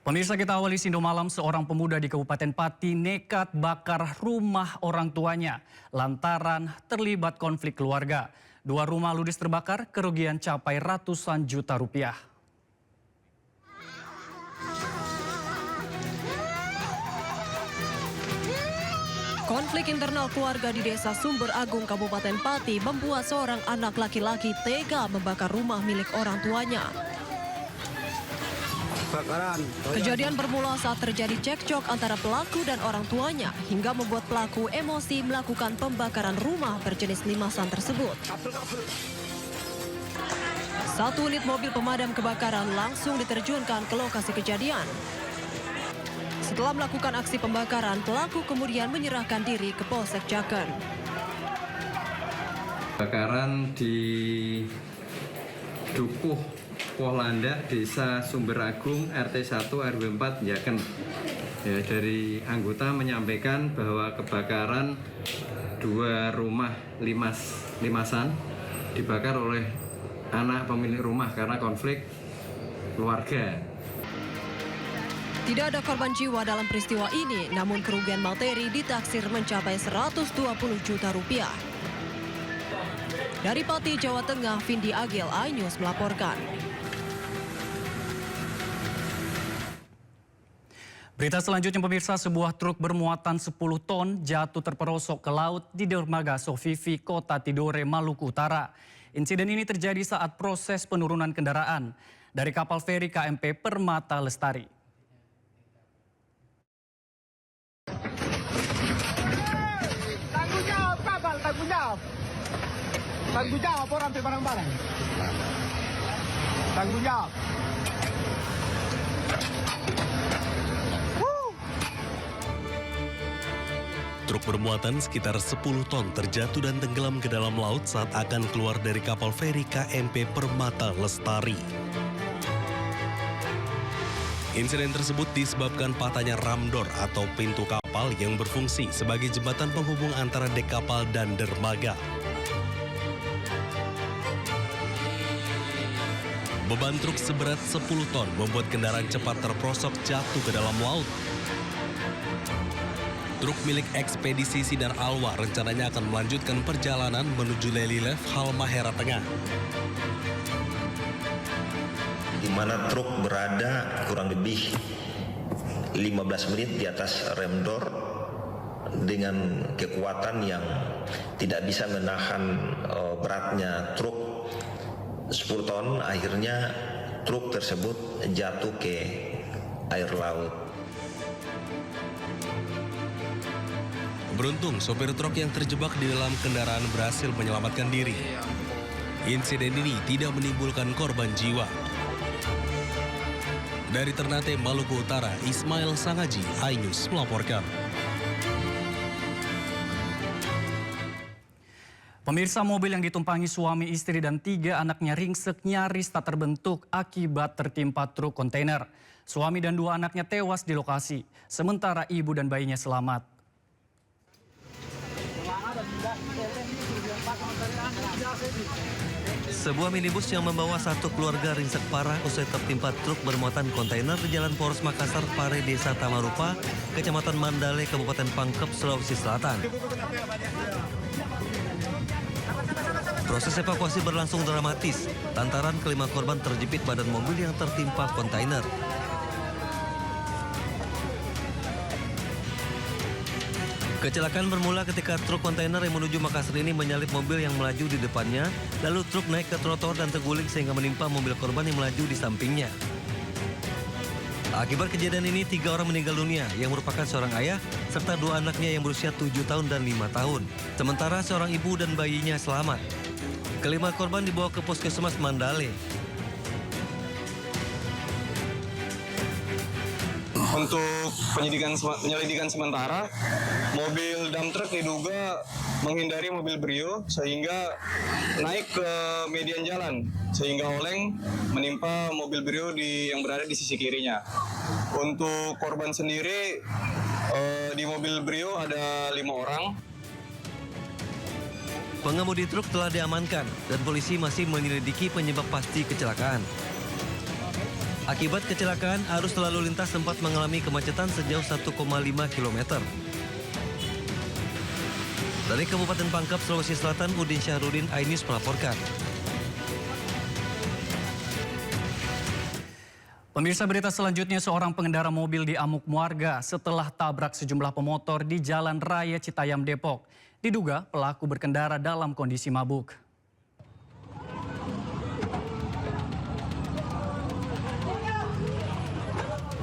Pemirsa, kita awali Sindo Malam, seorang pemuda di Kabupaten Pati nekat bakar rumah orang tuanya lantaran terlibat konflik keluarga. 2 rumah ludes terbakar, kerugian capai ratusan juta rupiah. Konflik internal keluarga di Desa Sumber Agung, Kabupaten Pati membuat seorang anak laki-laki tega membakar rumah milik orang tuanya. Kejadian bermula saat terjadi cekcok antara pelaku dan orang tuanya hingga membuat pelaku emosi melakukan pembakaran rumah berjenis limasan tersebut. 1 unit mobil pemadam kebakaran langsung diterjunkan ke lokasi kejadian. Setelah melakukan aksi pembakaran, pelaku kemudian menyerahkan diri ke Polsek Jaken. Kebakaran di Dukuh Pohlanda, Desa Sumber Agung, RT 1 RW 4 Jaken. Ya, dari anggota menyampaikan bahwa kebakaran 2 rumah limasan dibakar oleh anak pemilik rumah karena konflik keluarga. Tidak ada korban jiwa dalam peristiwa ini, namun kerugian materi ditaksir mencapai 120 juta rupiah. Dari Pati, Jawa Tengah, Vindi Agil, iNews melaporkan. Berita selanjutnya, pemirsa, sebuah truk bermuatan 10 ton jatuh terperosok ke laut di dermaga Sofifi, Kota Tidore, Maluku Utara. Insiden ini terjadi saat proses penurunan kendaraan dari kapal feri KMP Permata Lestari. Tanggung jawab kapal, tanggung jawab. Tanggung jawab orang ambil barang-barang. Tanggung jawab. Truk bermuatan sekitar 10 ton terjatuh dan tenggelam ke dalam laut saat akan keluar dari kapal feri KMP Permata Lestari. Insiden tersebut disebabkan patahnya ramdor atau pintu kapal yang berfungsi sebagai jembatan penghubung antara dek kapal dan dermaga. Beban truk seberat 10 ton membuat kendaraan cepat terperosok jatuh ke dalam laut. Truk milik ekspedisi Sinar Alwa rencananya akan melanjutkan perjalanan menuju Lelilef, Halmahera Tengah. Di mana truk berada kurang lebih 15 menit di atas remdor dengan kekuatan yang tidak bisa menahan beratnya truk 10 ton. Akhirnya truk tersebut jatuh ke air laut. Beruntung, sopir truk yang terjebak di dalam kendaraan berhasil menyelamatkan diri. Insiden ini tidak menimbulkan korban jiwa. Dari Ternate, Maluku Utara, Ismail Sangaji, iNews melaporkan. Pemirsa, mobil yang ditumpangi suami istri dan 3 anaknya ringsek nyaris tak terbentuk akibat tertimpa truk kontainer. Suami dan 2 anaknya tewas di lokasi, sementara ibu dan bayinya selamat. Sebuah minibus yang membawa 1 keluarga ringsek parah usai tertimpa truk bermuatan kontainer di Jalan Poros Makassar, Pare, Desa Tamarupa, Kecamatan Mandale, Kabupaten Pangkep, Sulawesi Selatan. Proses evakuasi berlangsung dramatis lantaran kelima korban terjepit badan mobil yang tertimpa kontainer. Kecelakaan bermula ketika truk kontainer yang menuju Makassar ini menyalip mobil yang melaju di depannya, lalu truk naik ke trotoar dan terguling sehingga menimpa mobil korban yang melaju di sampingnya. Akibat kejadian ini 3 orang meninggal dunia yang merupakan seorang ayah serta 2 anaknya yang berusia 7 tahun dan 5 tahun. Sementara seorang ibu dan bayinya selamat. Kelima korban dibawa ke Puskesmas Mandale. Untuk penyelidikan sementara, mobil dump truck diduga menghindari mobil Brio sehingga naik ke median jalan sehingga oleng menimpa mobil Brio yang berada di sisi kirinya. Untuk korban sendiri di mobil Brio ada 5 orang. Pengemudi truk telah diamankan dan polisi masih menyelidiki penyebab pasti kecelakaan. Akibat kecelakaan, arus lalu lintas sempat mengalami kemacetan sejauh 1,5 km. Dari Kabupaten Pangkep, Sulawesi Selatan, Udin Syahrudin, iNews melaporkan. Pemirsa, berita selanjutnya, seorang pengendara mobil diamuk warga setelah tabrak sejumlah pemotor di Jalan Raya Citayam, Depok. Diduga pelaku berkendara dalam kondisi mabuk.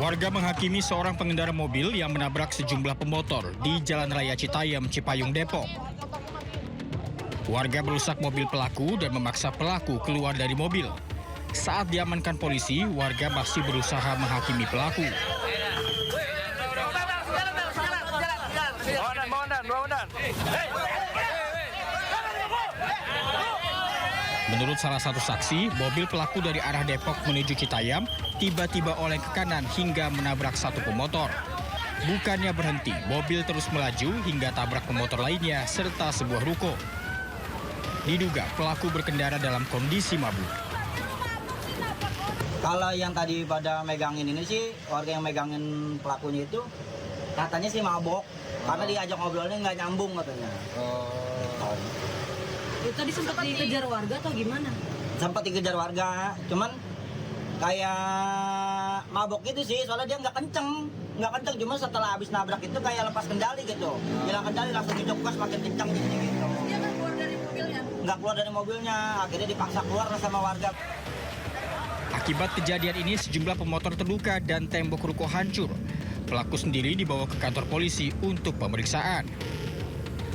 Warga menghakimi seorang pengendara mobil yang menabrak sejumlah pemotor di Jalan Raya Citayam, Cipayung, Depok. Warga merusak mobil pelaku dan memaksa pelaku keluar dari mobil. Saat diamankan polisi, warga masih berusaha menghakimi pelaku. Menurut salah satu saksi, mobil pelaku dari arah Depok menuju Citayam tiba-tiba oleng ke kanan hingga menabrak satu pemotor. Bukannya berhenti, mobil terus melaju hingga tabrak pemotor lainnya serta sebuah ruko. Diduga pelaku berkendara dalam kondisi mabuk. Kalau yang tadi pada megangin ini sih, warga yang megangin pelakunya itu katanya sih mabok. Karena diajak ngobrolnya nggak nyambung katanya. Tadi sempat dikejar warga atau gimana? Sempat dikejar warga, cuman kayak mabok gitu sih, soalnya dia nggak kenceng. Cuma setelah habis nabrak itu kayak lepas kendali gitu. Hilang kendali langsung hidupkan makin kenceng gitu. Dia nggak keluar dari mobilnya? Nggak keluar dari mobilnya, akhirnya dipaksa keluar sama warga. Akibat kejadian ini, sejumlah pemotor terluka dan tembok ruko hancur. Pelaku sendiri dibawa ke kantor polisi untuk pemeriksaan.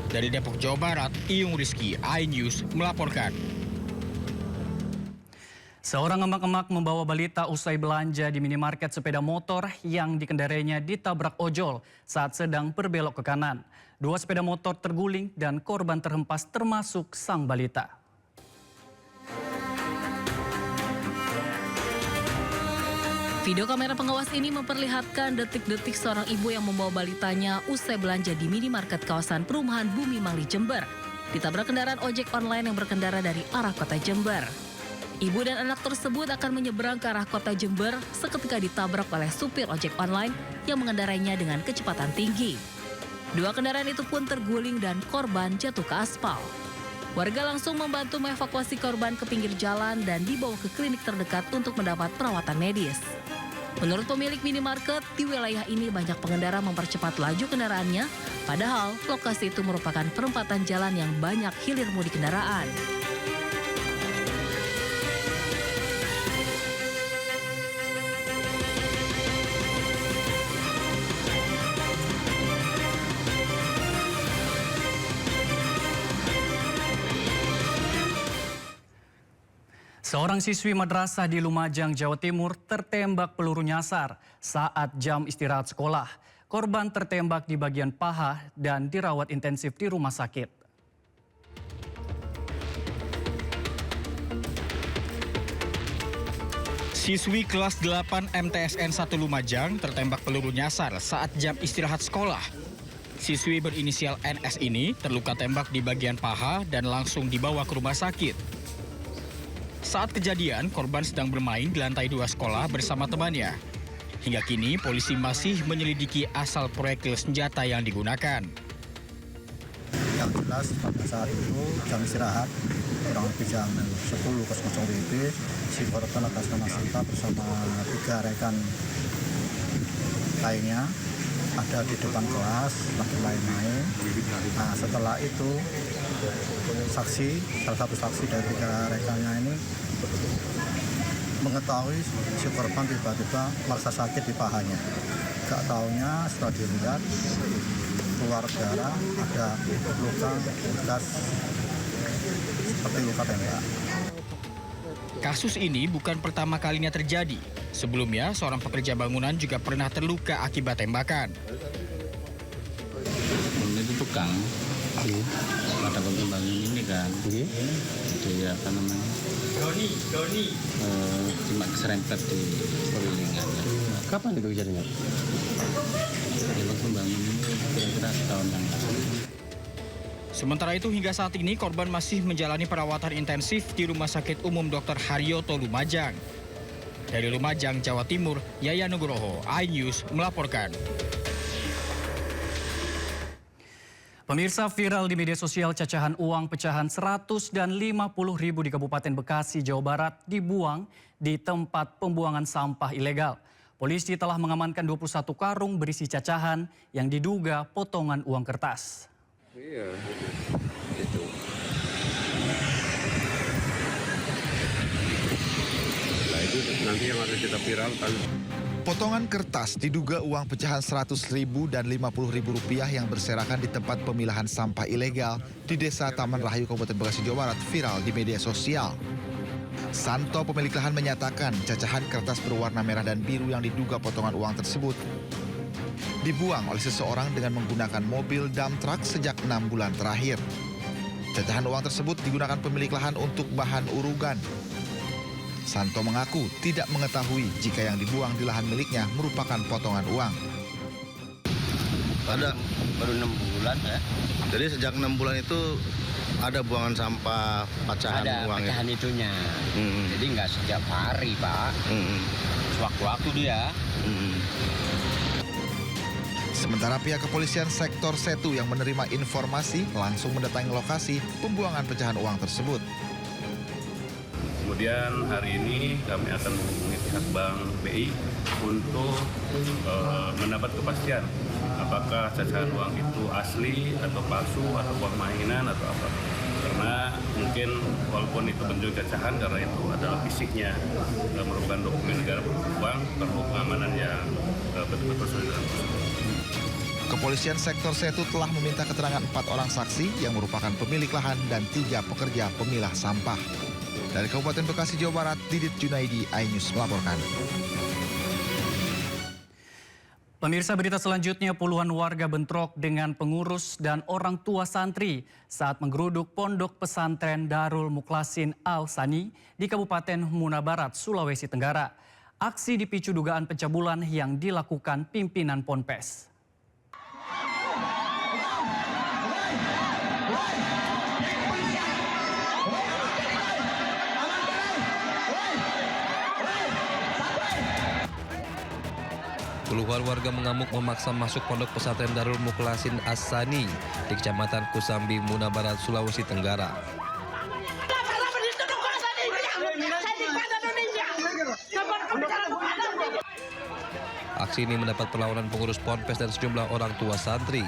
Dari Depok, Jawa Barat, Iyung Rizky, iNews melaporkan. Seorang emak-emak membawa balita usai belanja di minimarket sepeda motor yang dikendarainya ditabrak ojol saat sedang berbelok ke kanan. 2 sepeda motor terguling dan korban terhempas termasuk sang balita. Video kamera pengawas ini memperlihatkan detik-detik seorang ibu yang membawa balitanya usai belanja di minimarket kawasan perumahan Bumi Mangli, Jember. Ditabrak kendaraan ojek online yang berkendara dari arah kota Jember. Ibu dan anak tersebut akan menyeberang ke arah kota Jember seketika ditabrak oleh supir ojek online yang mengendarainya dengan kecepatan tinggi. 2 kendaraan itu pun terguling dan korban jatuh ke aspal. Warga langsung membantu mengevakuasi korban ke pinggir jalan dan dibawa ke klinik terdekat untuk mendapat perawatan medis. Menurut pemilik minimarket, di wilayah ini banyak pengendara mempercepat laju kendaraannya, padahal lokasi itu merupakan perempatan jalan yang banyak hilir mudik kendaraan. Seorang siswi madrasah di Lumajang, Jawa Timur tertembak peluru nyasar saat jam istirahat sekolah. Korban tertembak di bagian paha dan dirawat intensif di rumah sakit. Siswi kelas 8 MTSN 1 Lumajang tertembak peluru nyasar saat jam istirahat sekolah. Siswi berinisial NS ini terluka tembak di bagian paha dan langsung dibawa ke rumah sakit. Saat kejadian, korban sedang bermain di lantai 2 sekolah bersama temannya. Hingga kini, polisi masih menyelidiki asal proyektil senjata yang digunakan. Yang jelas, pada saat itu jam istirahat, kurang lebih jam 10.00 WIB, si korban atas nama Sinta bersama 3 rekan lainnya ada di depan kelas, lagi main-main. Nah, setelah itu, salah satu saksi dari 3 rekannya ini mengetahui si korban tiba-tiba merasa sakit di pahanya. Gak taunya setelah dilihat keluar darah, ada luka bekas seperti luka tembak. Kasus ini bukan pertama kalinya terjadi. Sebelumnya, seorang pekerja bangunan juga pernah terluka akibat tembakan. Itu tukang pada bangunan ini kan, jadi apa namanya? Doni. Cuma keserempet di perlingan. Kapan itu kejadiannya? Ya, waktu bangun ini kira-kira setahun yang lalu. Sementara itu hingga saat ini korban masih menjalani perawatan intensif di Rumah Sakit Umum Dr. Haryoto Lumajang. Dari Lumajang, Jawa Timur, Yaya Nugroho, iNews melaporkan. Pemirsa, viral di media sosial cacahan uang pecahan 100 dan 50 ribu di Kabupaten Bekasi, Jawa Barat dibuang di tempat pembuangan sampah ilegal. Polisi telah mengamankan 21 karung berisi cacahan yang diduga potongan uang kertas. Iya, itu. Nah itu nanti yang akan kita viralkan. Potongan kertas diduga uang pecahan 100.000 dan 50.000 rupiah yang berserakan di tempat pemilahan sampah ilegal di Desa Taman Rahayu, Kabupaten Bekasi, Jawa Barat viral di media sosial. Santo pemilik lahan menyatakan cacahan kertas berwarna merah dan biru yang diduga potongan uang tersebut dibuang oleh seseorang dengan menggunakan mobil dump truck sejak 6 bulan terakhir. Cacahan uang tersebut digunakan pemilik lahan untuk bahan urugan. Santo mengaku tidak mengetahui jika yang dibuang di lahan miliknya merupakan potongan uang. Ada baru 6 bulan ya. Jadi sejak 6 bulan itu ada buangan sampah pecahan uang. Ada pecahan itunya. Jadi nggak setiap hari, Pak. Sewaktu-waktu dia. Sementara pihak kepolisian sektor Setu yang menerima informasi langsung mendatangi lokasi pembuangan pecahan uang tersebut. Kemudian hari ini kami akan menghubungi pihak Bank BI untuk mendapat kepastian apakah cacahan uang itu asli atau palsu atau uang mainan atau apa. Karena mungkin walaupun itu bentuk cacahan karena itu adalah fisiknya merupakan dokumen negara uang, perlu pengamanan yang betul-betul sudah dilakukan. Kepolisian sektor Setu telah meminta keterangan 4 orang saksi yang merupakan pemilik lahan dan 3 pekerja pemilah sampah. Dari Kabupaten Bekasi, Jawa Barat, Didit Junaidi, iNews melaporkan. Pemirsa, berita selanjutnya, puluhan warga bentrok dengan pengurus dan orang tua santri saat menggeruduk pondok pesantren Darul Mukhlasin Al-Sani di Kabupaten Muna Barat, Sulawesi Tenggara. Aksi dipicu dugaan pencabulan yang dilakukan pimpinan Ponpes. Puluhan warga mengamuk memaksa masuk pondok pesantren Darul Mukhlasin As-Sani di Kecamatan Kusambi, Muna Barat, Sulawesi Tenggara. Aksi ini mendapat perlawanan pengurus Ponpes dan sejumlah orang tua santri.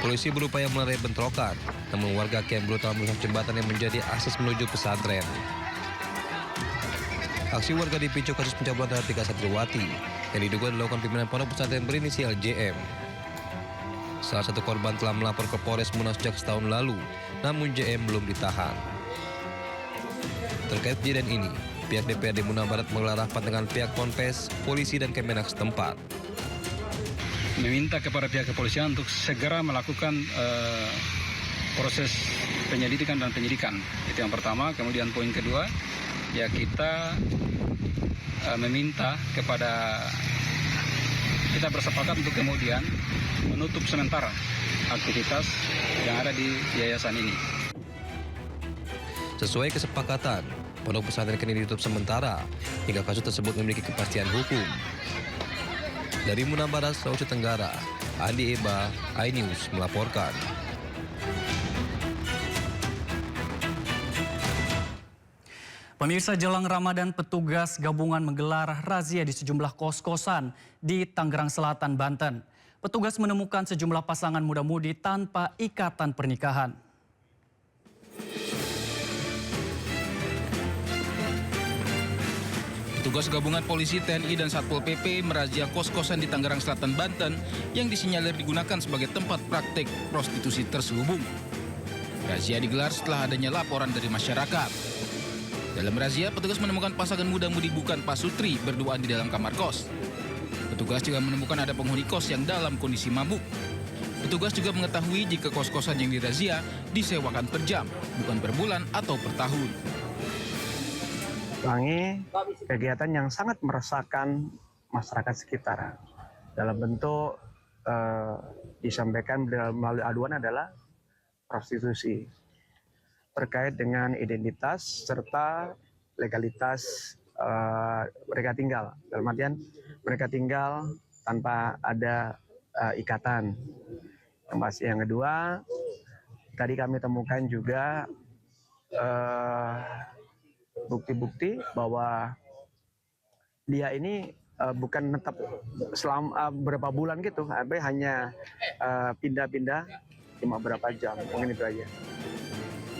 Polisi berupaya melerai bentrokan, namun warga kian brutal merusak jembatan yang menjadi akses menuju pesantren. Aksi warga dipicu kasus pencabulan terhadap 3 santriwati yang diduga dilakukan pimpinan pondok pesantren berinisial JM. Salah satu korban telah melapor ke Polres Muna sejak setahun lalu, namun JM belum ditahan. Terkait kejadian ini, pihak DPRD Muna Barat menggelar rapat dengan pihak Ponpes, polisi dan Kemenak setempat. Meminta kepada pihak kepolisian untuk segera melakukan proses penyelidikan dan penyidikan. Itu yang pertama. Kemudian poin kedua, ya kita meminta kepada, kita bersepakat untuk kemudian menutup sementara aktivitas yang ada di yayasan ini. Sesuai kesepakatan, pondok pesantren kini ditutup sementara hingga kasus tersebut memiliki kepastian hukum. Dari Muna Barat, Sulawesi Tenggara, Andi Eba, iNews melaporkan. Pemirsa, jelang Ramadan, petugas gabungan menggelar razia di sejumlah kos-kosan di Tangerang Selatan, Banten. Petugas menemukan sejumlah pasangan muda-mudi tanpa ikatan pernikahan. Petugas gabungan polisi, TNI, dan Satpol PP merazia kos-kosan di Tangerang Selatan, Banten yang disinyalir digunakan sebagai tempat praktik prostitusi terselubung. Razia digelar setelah adanya laporan dari masyarakat. Dalam razia, petugas menemukan pasangan muda-mudi bukan pasutri berduaan di dalam kamar kos. Petugas juga menemukan ada penghuni kos yang dalam kondisi mabuk. Petugas juga mengetahui jika kos-kosan yang dirazia disewakan per jam, bukan per bulan atau per tahun. Ulangi kegiatan yang sangat meresahkan masyarakat sekitar. Dalam bentuk disampaikan melalui aduan adalah prostitusi terkait dengan identitas serta legalitas mereka tinggal. Dalam artian mereka tinggal tanpa ada ikatan. Yang kedua, tadi kami temukan juga bukti-bukti bahwa dia ini bukan tetap selama berapa bulan gitu, tapi hanya pindah-pindah cuma berapa jam, mungkin itu aja.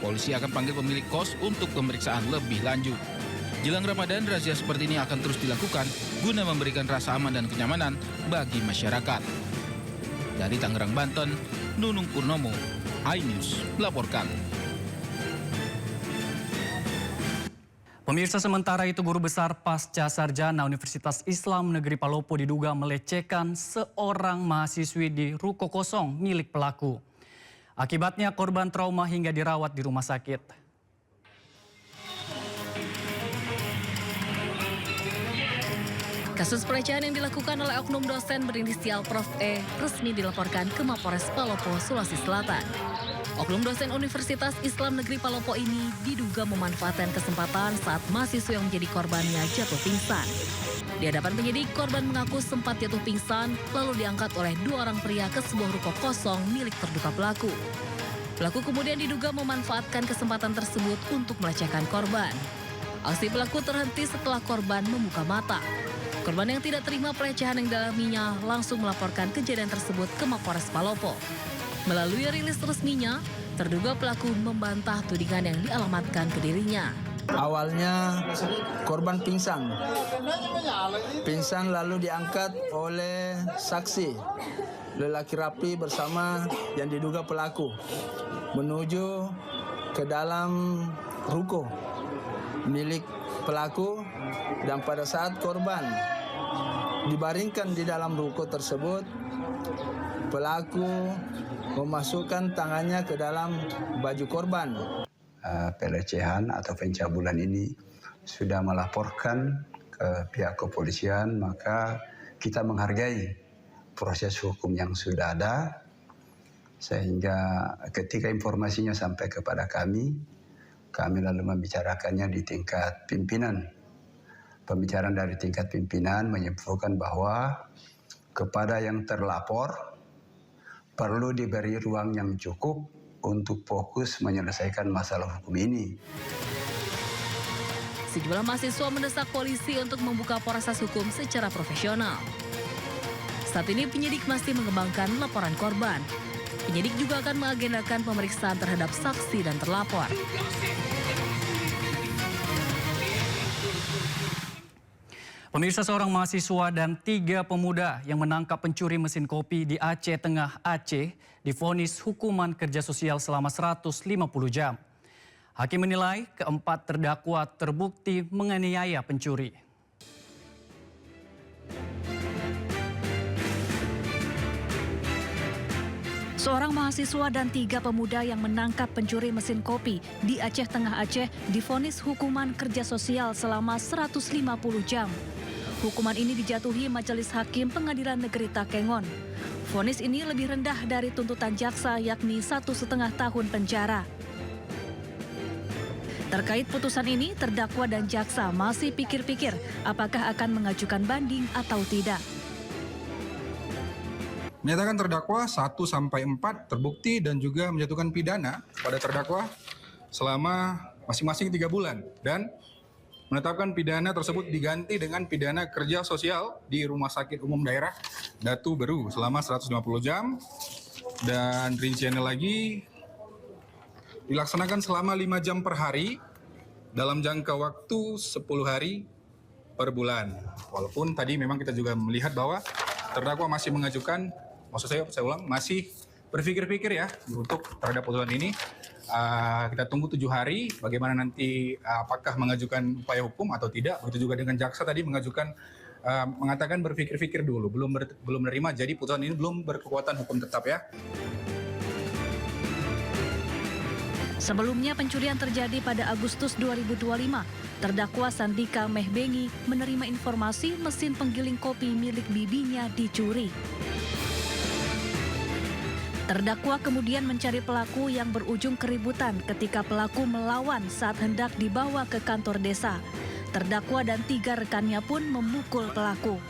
Polisi akan panggil pemilik kos untuk pemeriksaan lebih lanjut. Jelang Ramadan, razia seperti ini akan terus dilakukan guna memberikan rasa aman dan kenyamanan bagi masyarakat. Dari Tangerang, Banten, Nunung Purnomo, iNews melaporkan. Pemirsa, sementara itu guru besar pasca sarjana Universitas Islam Negeri Palopo diduga melecehkan seorang mahasiswi di ruko kosong milik pelaku. Akibatnya korban trauma hingga dirawat di rumah sakit. Kasus pelecehan yang dilakukan oleh oknum dosen berinisial Prof E resmi dilaporkan ke Mapores Palopo, Sulawesi Selatan. Oknum dosen Universitas Islam Negeri Palopo ini diduga memanfaatkan kesempatan saat mahasiswa yang menjadi korbannya jatuh pingsan. Di hadapan penyidik, korban mengaku sempat jatuh pingsan lalu diangkat oleh 2 orang pria ke sebuah ruko kosong milik terduga pelaku. Pelaku kemudian diduga memanfaatkan kesempatan tersebut untuk melecehkan korban. Aksi pelaku terhenti setelah korban membuka mata. Korban yang tidak terima pelecehan yang dialaminya langsung melaporkan kejadian tersebut ke Mapores Palopo. Melalui rilis resminya, terduga pelaku membantah tudingan yang dialamatkan ke dirinya. Awalnya korban pingsan lalu diangkat oleh saksi, lelaki rapi bersama yang diduga pelaku, menuju ke dalam ruko milik pelaku, dan pada saat korban dibaringkan di dalam ruko tersebut, pelaku memasukkan tangannya ke dalam baju korban. Pelecehan atau pencabulan ini sudah melaporkan ke pihak kepolisian, maka kita menghargai proses hukum yang sudah ada, sehingga ketika informasinya sampai kepada kami lalu membicarakannya di tingkat pimpinan. Pembicaraan dari tingkat pimpinan menyimpulkan bahwa kepada yang terlapor perlu diberi ruang yang cukup untuk fokus menyelesaikan masalah hukum ini. Sejumlah mahasiswa mendesak polisi untuk membuka proses hukum secara profesional. Saat ini penyidik masih mengembangkan laporan korban. Penyidik juga akan mengagendakan pemeriksaan terhadap saksi dan terlapor. Pemirsa, seorang mahasiswa dan 3 pemuda yang menangkap pencuri mesin kopi di Aceh Tengah, Aceh, divonis hukuman kerja sosial selama 150 jam. Hakim menilai keempat terdakwa terbukti menganiaya pencuri. Seorang mahasiswa dan 3 pemuda yang menangkap pencuri mesin kopi di Aceh Tengah, Aceh divonis hukuman kerja sosial selama 150 jam. Hukuman ini dijatuhi Majelis Hakim Pengadilan Negeri Takengon. Vonis ini lebih rendah dari tuntutan jaksa, yakni 1,5 tahun penjara. Terkait putusan ini, terdakwa dan jaksa masih pikir-pikir apakah akan mengajukan banding atau tidak. Menyatakan terdakwa 1-4 terbukti dan juga menjatuhkan pidana pada terdakwa selama masing-masing 3 bulan dan menetapkan pidana tersebut diganti dengan pidana kerja sosial di Rumah Sakit Umum Daerah Datu Beru selama 150 jam, dan rinciannya lagi dilaksanakan selama 5 jam per hari dalam jangka waktu 10 hari per bulan. Walaupun tadi memang kita juga melihat bahwa terdakwa masih mengajukan, saya ulang, masih berpikir-pikir ya untuk terhadap putusan ini. Kita tunggu 7 hari bagaimana nanti apakah mengajukan upaya hukum atau tidak. Begitu juga dengan jaksa tadi mengatakan berpikir-pikir dulu, belum menerima, jadi putusan ini belum berkekuatan hukum tetap ya. Sebelumnya pencurian terjadi pada Agustus 2025. Terdakwa Sandika Mehbengi menerima informasi mesin penggiling kopi milik bibinya dicuri. Terdakwa kemudian mencari pelaku yang berujung keributan ketika pelaku melawan saat hendak dibawa ke kantor desa. Terdakwa dan 3 rekannya pun memukul pelaku.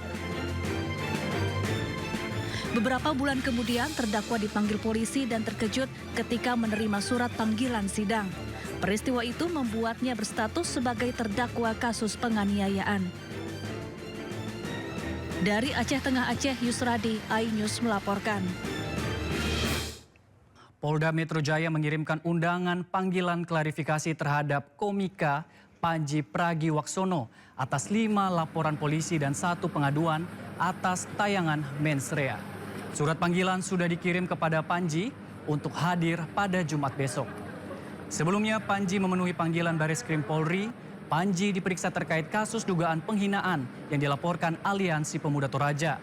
Beberapa bulan kemudian terdakwa dipanggil polisi dan terkejut ketika menerima surat panggilan sidang. Peristiwa itu membuatnya berstatus sebagai terdakwa kasus penganiayaan. Dari Aceh Tengah Aceh, Yusradi, iNews melaporkan. Polda Metro Jaya mengirimkan undangan panggilan klarifikasi terhadap komika Panji Pragiwaksono atas 5 laporan polisi dan 1 pengaduan atas tayangan mensrea. Surat panggilan sudah dikirim kepada Panji untuk hadir pada Jumat besok. Sebelumnya Panji memenuhi panggilan Bareskrim Polri. Panji diperiksa terkait kasus dugaan penghinaan yang dilaporkan Aliansi Pemuda Toraja.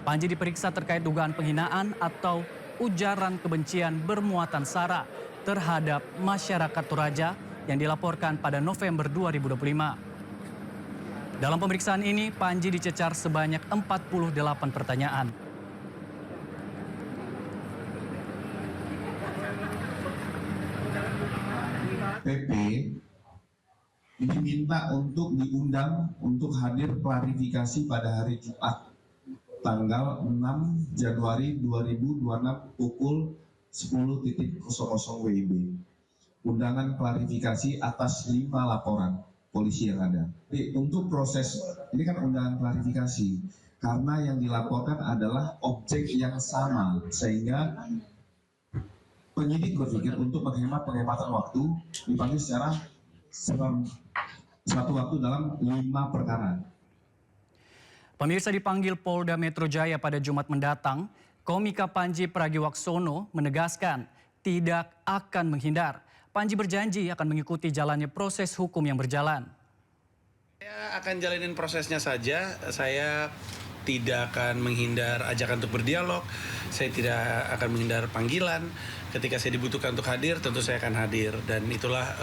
Panji diperiksa terkait dugaan penghinaan atau ujaran kebencian bermuatan sara terhadap masyarakat Toraja yang dilaporkan pada November 2025. Dalam pemeriksaan ini, Panji dicecar sebanyak 48 pertanyaan. PP diminta untuk diundang untuk hadir klarifikasi pada hari Jumat tanggal 6 Januari 2026 pukul 10.00 WIB. Undangan klarifikasi atas 5 laporan polisi yang ada. Jadi, untuk proses, ini kan undangan klarifikasi, karena yang dilaporkan adalah objek yang sama, sehingga penyidik berpikir untuk penghematan waktu, dipanggil secara satu waktu dalam 5 perkara. Pemirsa, dipanggil Polda Metro Jaya pada Jumat mendatang, komika Panji Pragiwaksono menegaskan tidak akan menghindar. Panji berjanji akan mengikuti jalannya proses hukum yang berjalan. Saya akan jalanin prosesnya saja. Saya tidak akan menghindar ajakan untuk berdialog. Saya tidak akan menghindar panggilan. Ketika saya dibutuhkan untuk hadir, tentu saya akan hadir. Dan itulah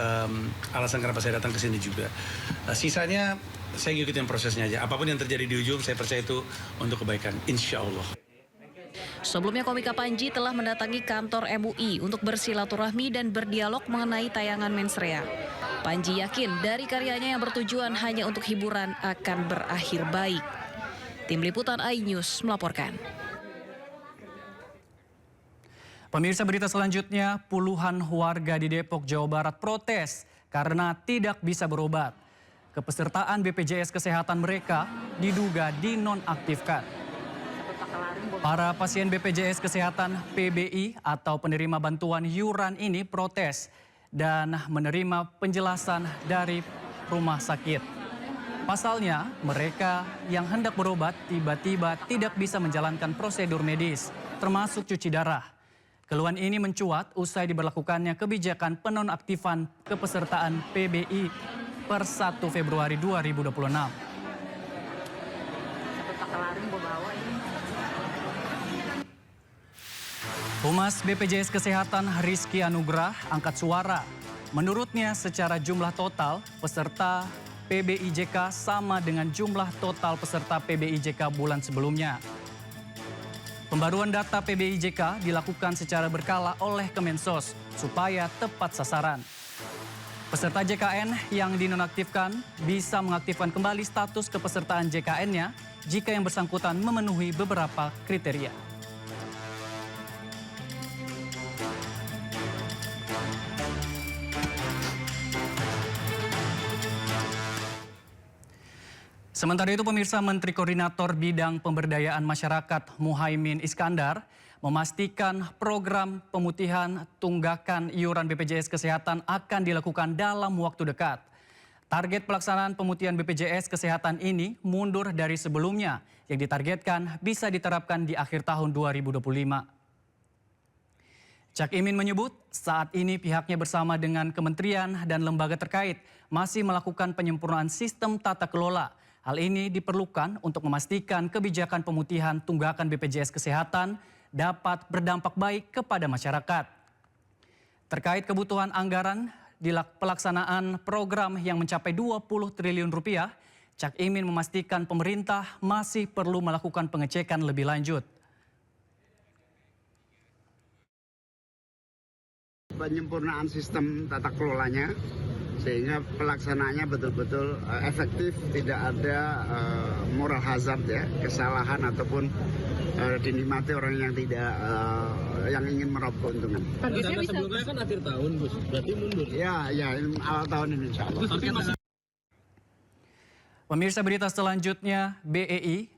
alasan kenapa saya datang ke sini juga. Sisanya saya ngikutin prosesnya aja. Apapun yang terjadi di ujung, saya percaya itu untuk kebaikan. Insya Allah. Sebelumnya komika Panji telah mendatangi kantor MUI untuk bersilaturahmi dan berdialog mengenai tayangan mensrea. Panji yakin dari karyanya yang bertujuan hanya untuk hiburan akan berakhir baik. Tim Liputan iNews melaporkan. Pemirsa, berita selanjutnya, puluhan warga di Depok, Jawa Barat protes karena tidak bisa berobat. Kepesertaan BPJS Kesehatan mereka diduga dinonaktifkan. Para pasien BPJS Kesehatan PBI atau penerima bantuan iuran ini protes dan menerima penjelasan dari rumah sakit. Pasalnya, mereka yang hendak berobat tiba-tiba tidak bisa menjalankan prosedur medis, termasuk cuci darah. Keluhan ini mencuat usai diberlakukannya kebijakan penonaktifan kepesertaan PBI per 1 Februari 2026. Humas BPJS Kesehatan Rizky Anugrah angkat suara. Menurutnya secara jumlah total peserta PBIJK sama dengan jumlah total peserta PBIJK bulan sebelumnya. Pembaruan data PBIJK dilakukan secara berkala oleh Kemensos supaya tepat sasaran. Peserta JKN yang dinonaktifkan bisa mengaktifkan kembali status kepesertaan JKN-nya jika yang bersangkutan memenuhi beberapa kriteria. Sementara itu, pemirsa, Menteri Koordinator Bidang Pemberdayaan Masyarakat Muhaimin Iskandar memastikan program pemutihan tunggakan iuran BPJS Kesehatan akan dilakukan dalam waktu dekat. Target pelaksanaan pemutihan BPJS Kesehatan ini mundur dari sebelumnya yang ditargetkan bisa diterapkan di akhir tahun 2025. Cak Imin menyebut saat ini pihaknya bersama dengan kementerian dan lembaga terkait masih melakukan penyempurnaan sistem tata kelola. Hal ini diperlukan untuk memastikan kebijakan pemutihan tunggakan BPJS Kesehatan dapat berdampak baik kepada masyarakat. Terkait kebutuhan anggaran di pelaksanaan program yang mencapai 20 triliun rupiah, Cak Imin memastikan pemerintah masih perlu melakukan pengecekan lebih lanjut. penyempurnaan sistem tata kelolanya sehingga pelaksanaannya betul-betul efektif, tidak ada moral hazard ya, kesalahan ataupun dinikmati orang yang tidak yang ingin meraup keuntungan. Rencana sebelumnya kan akhir tahun, Gus. Berarti mundur. Ya, awal tahun ini insya Allah. Pemirsa, berita selanjutnya, BEI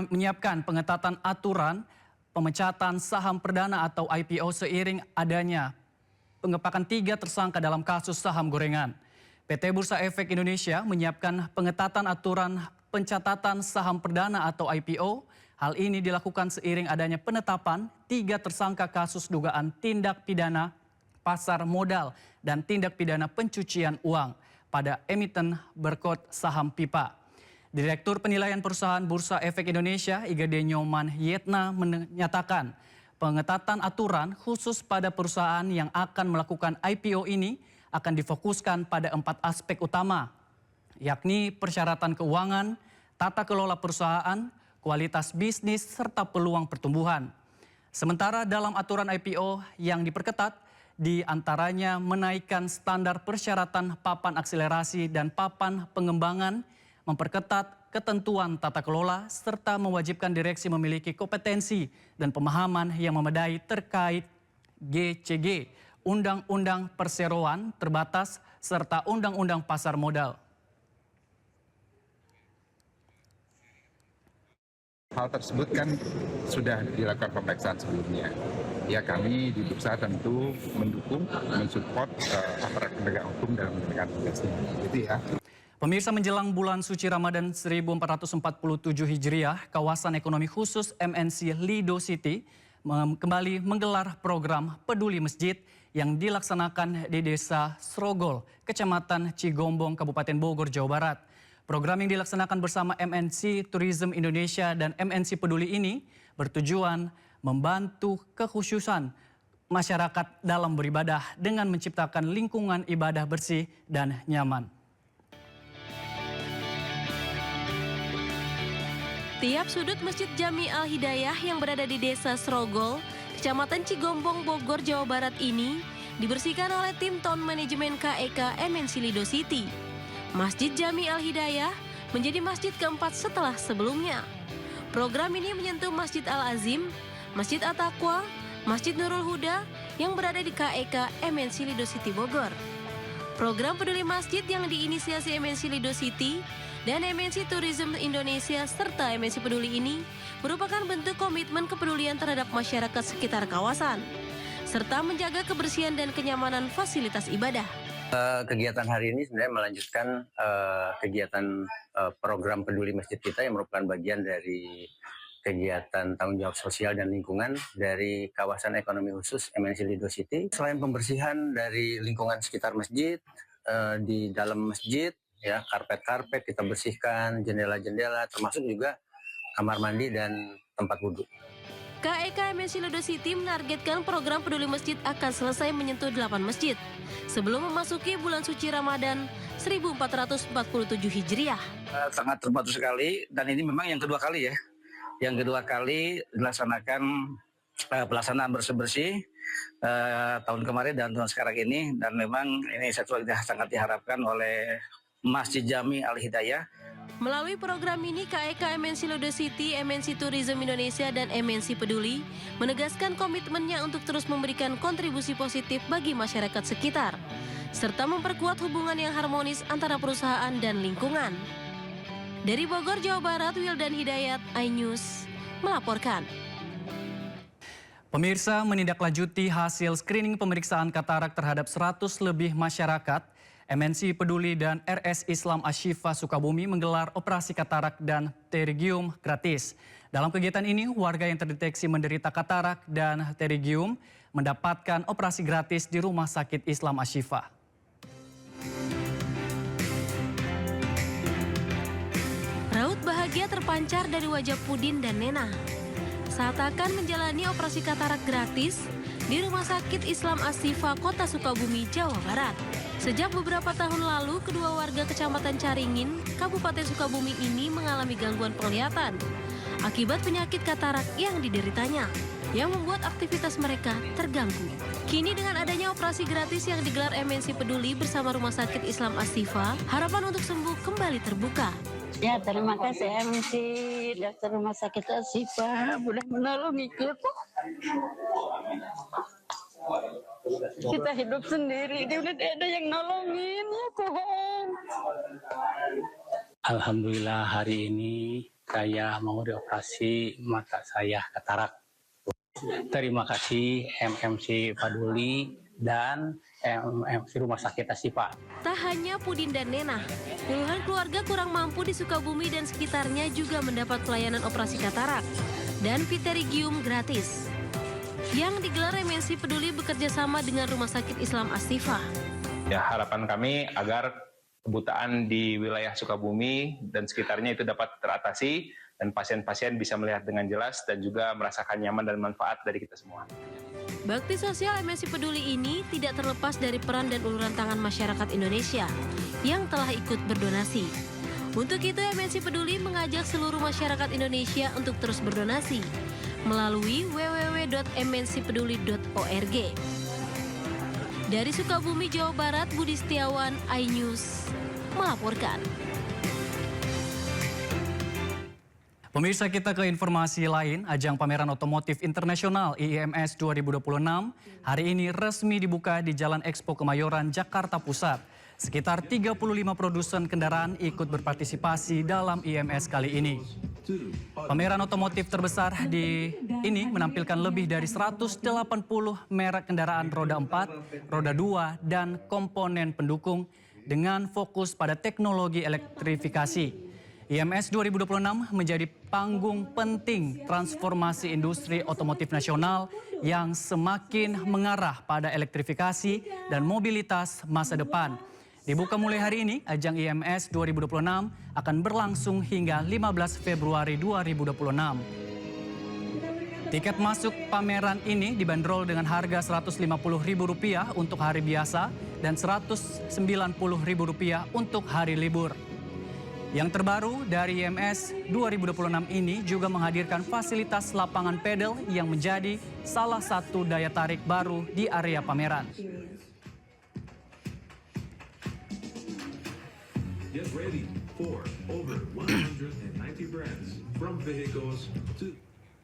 menyiapkan pengetatan aturan pemecatan saham perdana atau IPO seiring adanya pengepakan 3 tersangka dalam kasus saham gorengan. PT Bursa Efek Indonesia menyiapkan pengetatan aturan pencatatan saham perdana atau IPO. Hal ini dilakukan seiring adanya penetapan 3 tersangka kasus dugaan tindak pidana pasar modal dan tindak pidana pencucian uang pada emiten berkod saham PIPA. Direktur Penilaian Perusahaan Bursa Efek Indonesia, Igede Nyoman Yetna, menyatakan pengetatan aturan khusus pada perusahaan yang akan melakukan IPO ini akan difokuskan pada 4 aspek utama, yakni persyaratan keuangan, tata kelola perusahaan, kualitas bisnis, serta peluang pertumbuhan. Sementara dalam aturan IPO yang diperketat, di antaranya menaikkan standar persyaratan papan akselerasi dan papan pengembangan, memperketat ketentuan tata kelola, serta mewajibkan direksi memiliki kompetensi dan pemahaman yang memadai terkait GCG, Undang-Undang Perseroan Terbatas, serta Undang-Undang Pasar Modal. Hal tersebut kan sudah dilakukan pemeriksaan sebelumnya. Ya, kami di Bursa tentu mendukung, mensupport aparat penegak hukum dalam menegakkan tugasnya. Gitu ya. Pemirsa, menjelang bulan suci Ramadan 1447 Hijriah, kawasan ekonomi khusus MNC Lido City kembali menggelar program Peduli Masjid yang dilaksanakan di Desa Srogol, Kecamatan Cigombong, Kabupaten Bogor, Jawa Barat. Program yang dilaksanakan bersama MNC Tourism Indonesia dan MNC Peduli ini bertujuan membantu kekhusyusan masyarakat dalam beribadah dengan menciptakan lingkungan ibadah bersih dan nyaman. Tiap sudut Masjid Jami Al-Hidayah yang berada di Desa Srogol, Kecamatan Cigombong, Bogor, Jawa Barat ini dibersihkan oleh tim Town Manajemen KEK MNC Lido City. Masjid Jami Al-Hidayah menjadi masjid keempat setelah sebelumnya. Program ini menyentuh Masjid Al-Azim, Masjid At-Taqwa, Masjid Nurul Huda yang berada di KEK MNC Lido City Bogor. Program Peduli Masjid yang diinisiasi MNC Lido City dan MNC Tourism Indonesia serta MNC Peduli ini merupakan bentuk komitmen kepedulian terhadap masyarakat sekitar kawasan, serta menjaga kebersihan dan kenyamanan fasilitas ibadah. Kegiatan hari ini sebenarnya melanjutkan kegiatan program Peduli Masjid kita yang merupakan bagian dari kegiatan tanggung jawab sosial dan lingkungan dari kawasan ekonomi khusus MNC Lido City. Selain pembersihan dari lingkungan sekitar masjid, di dalam masjid, ya, karpet-karpet kita bersihkan, jendela-jendela, termasuk juga kamar mandi dan tempat wudhu. KEK MNC Lido City menargetkan program Peduli Masjid akan selesai menyentuh 8 masjid sebelum memasuki bulan suci Ramadan 1447 Hijriah. Sangat terbantu sekali, dan ini memang yang kedua kali ya. Yang kedua kali dilaksanakan pelaksanaan bersih-bersih tahun kemarin dan tahun sekarang ini, dan memang ini sesuatu yang sangat diharapkan oleh Masjid Jami Al-Hidayah. Melalui program ini, KEK MNC Lido City, MNC Tourism Indonesia, dan MNC Peduli menegaskan komitmennya untuk terus memberikan kontribusi positif bagi masyarakat sekitar, serta memperkuat hubungan yang harmonis antara perusahaan dan lingkungan. Dari Bogor, Jawa Barat, Wildan Hidayat, iNews melaporkan. Pemirsa, menindaklanjuti hasil screening pemeriksaan katarak terhadap 100 lebih masyarakat, MNC Peduli dan RS Islam Ashifa Sukabumi menggelar operasi katarak dan pterygium gratis. Dalam kegiatan ini, warga yang terdeteksi menderita katarak dan pterygium mendapatkan operasi gratis di Rumah Sakit Islam Ashifa. Raut bahagia terpancar dari wajah Pudin dan Nena saat akan menjalani operasi katarak gratis di Rumah Sakit Islam Ashifa Kota Sukabumi, Jawa Barat. Sejak beberapa tahun lalu, kedua warga Kecamatan Caringin, Kabupaten Sukabumi ini mengalami gangguan penglihatan akibat penyakit katarak yang dideritanya, yang membuat aktivitas mereka terganggu. Kini dengan adanya operasi gratis yang digelar MNC Peduli bersama Rumah Sakit Islam As-Syifa, harapan untuk sembuh kembali terbuka. Ya, terima kasih MNC Dokter Rumah Sakit As-Syifa sudah menolong kita. Kita hidup sendiri, dia udah ada yang nolongin ya Tuhan. Alhamdulillah hari ini saya mau dioperasi mata saya katarak. Terima kasih MMC Peduli dan MMC Rumah Sakit As-Syifa. Tak hanya Pudin dan Nena, puluhan keluarga kurang mampu di Sukabumi dan sekitarnya juga mendapat pelayanan operasi katarak dan pterygium gratis yang digelar MNC Peduli bekerja sama dengan Rumah Sakit Islam As-Syifa. Ya, harapan kami agar kebutaan di wilayah Sukabumi dan sekitarnya itu dapat teratasi dan pasien-pasien bisa melihat dengan jelas dan juga merasakan nyaman dan manfaat dari kita semua. Bakti sosial MNC Peduli ini tidak terlepas dari peran dan uluran tangan masyarakat Indonesia yang telah ikut berdonasi. Untuk itu MNC Peduli mengajak seluruh masyarakat Indonesia untuk terus berdonasi melalui www.mncpeduli.org. Dari Sukabumi, Jawa Barat, Budi Setiawan, iNews melaporkan. Pemirsa, kita ke informasi lain. Ajang Pameran Otomotif Internasional IIMS 2026 hari ini resmi dibuka di Jalan Expo Kemayoran, Jakarta Pusat. Sekitar 35 produsen kendaraan ikut berpartisipasi dalam IIMS kali ini. Pameran otomotif terbesar ini menampilkan lebih dari 180 merek kendaraan roda 4, roda 2, dan komponen pendukung dengan fokus pada teknologi elektrifikasi. IIMS 2026 menjadi panggung penting transformasi industri otomotif nasional yang semakin mengarah pada elektrifikasi dan mobilitas masa depan. Dibuka mulai hari ini, ajang IIMS 2026 akan berlangsung hingga 15 Februari 2026. Tiket masuk pameran ini dibanderol dengan harga Rp150.000 untuk hari biasa dan Rp190.000 untuk hari libur. Yang terbaru dari IIMS 2026 ini juga menghadirkan fasilitas lapangan pedal yang menjadi salah satu daya tarik baru di area pameran. Get ready for over 190 brands from vehicles to